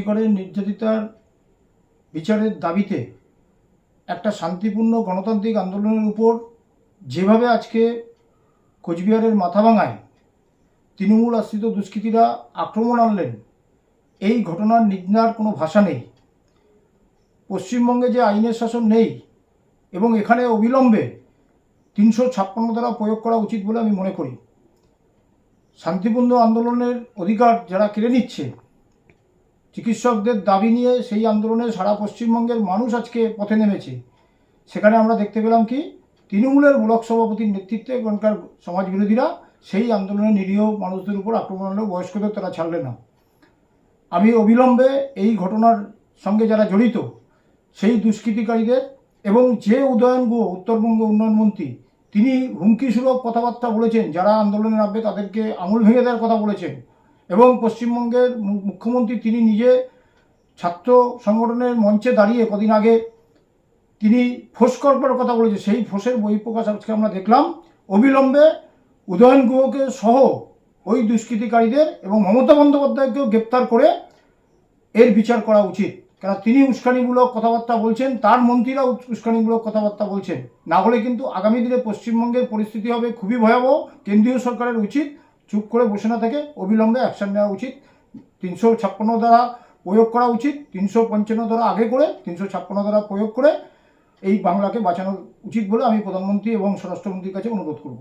করে নির্যাতিতার বিচারের দাবিতে একটা শান্তিপূর্ণ গণতান্ত্রিক আন্দোলনের উপর যেভাবে আজকে কোচবিহারের মাথাভাঙায় তৃণমূল আশ্রিত দুষ্কৃতীরা আক্রমণ আনলেন, এই ঘটনার নিন্দার কোনো ভাষা নেই। পশ্চিমবঙ্গে যে আইনের শাসন নেই এবং এখানে অবিলম্বে ৩৫৬ ধারা প্রয়োগ করা উচিত বলে আমি মনে করি। শান্তিপূর্ণ আন্দোলনের অধিকার যারা কেড়ে নিচ্ছে, চিকিৎসকদের দাবি নিয়ে সেই আন্দোলনে সারা পশ্চিমবঙ্গের মানুষ আজকে পথে নেমেছে। সেখানে আমরা দেখতে পেলাম কি তৃণমূলের ব্লক সভাপতির নেতৃত্বে এখানকার সমাজ বিরোধীরা সেই আন্দোলনে নিরীহ মানুষদের উপর আক্রমণ হলেও বয়স্কদের তারা ছাড়লেন না। আমি অবিলম্বে এই ঘটনার সঙ্গে যারা জড়িত সেই দুষ্কৃতিকারীদের এবং যে উদয়ন গুহ উত্তরবঙ্গ উন্নয়ন মন্ত্রী, তিনি হুমকিস্বরূপ কথাবার্তা বলেছেন, যারা আন্দোলনে নামবে তাদেরকে আঙুল ভেঙে দেওয়ার কথা বলেছেন। এবং পশ্চিমবঙ্গের মুখ্যমন্ত্রী তিনি নিজে ছাত্র সংগঠনের মঞ্চে দাঁড়িয়ে কদিন আগে তিনি ফোঁস করবার কথা বলেছে, সেই ফোঁসের বহিঃপ্রকাশ আজকে আমরা দেখলাম। অবিলম্বে উদয়ন গুহকে সহ ওই দুষ্কৃতিকারীদের এবং মমতা বন্দ্যোপাধ্যায়কেও গ্রেপ্তার করে এর বিচার করা উচিত। কারণ তিনি উস্কানিমূলক কথাবার্তা বলছেন, তার মন্ত্রীরা উস্কানিমূলক কথাবার্তা বলছেন। না হলে কিন্তু আগামী দিনে পশ্চিমবঙ্গের পরিস্থিতি হবে খুবই ভয়াবহ। কেন্দ্রীয় সরকারের উচিত চুপ করে বসে না থেকে অবিলম্বে অ্যাকশন নেওয়া উচিত। ৩৫৬ ধারা প্রয়োগ করা উচিত। ৩৫৫ ধারা আগে করে ৩৫৬ ধারা প্রয়োগ করে এই বাংলাকে বাঁচানো উচিত বলে আমি প্রধানমন্ত্রী এবং স্বরাষ্ট্রমন্ত্রীর কাছে অনুরোধ করব।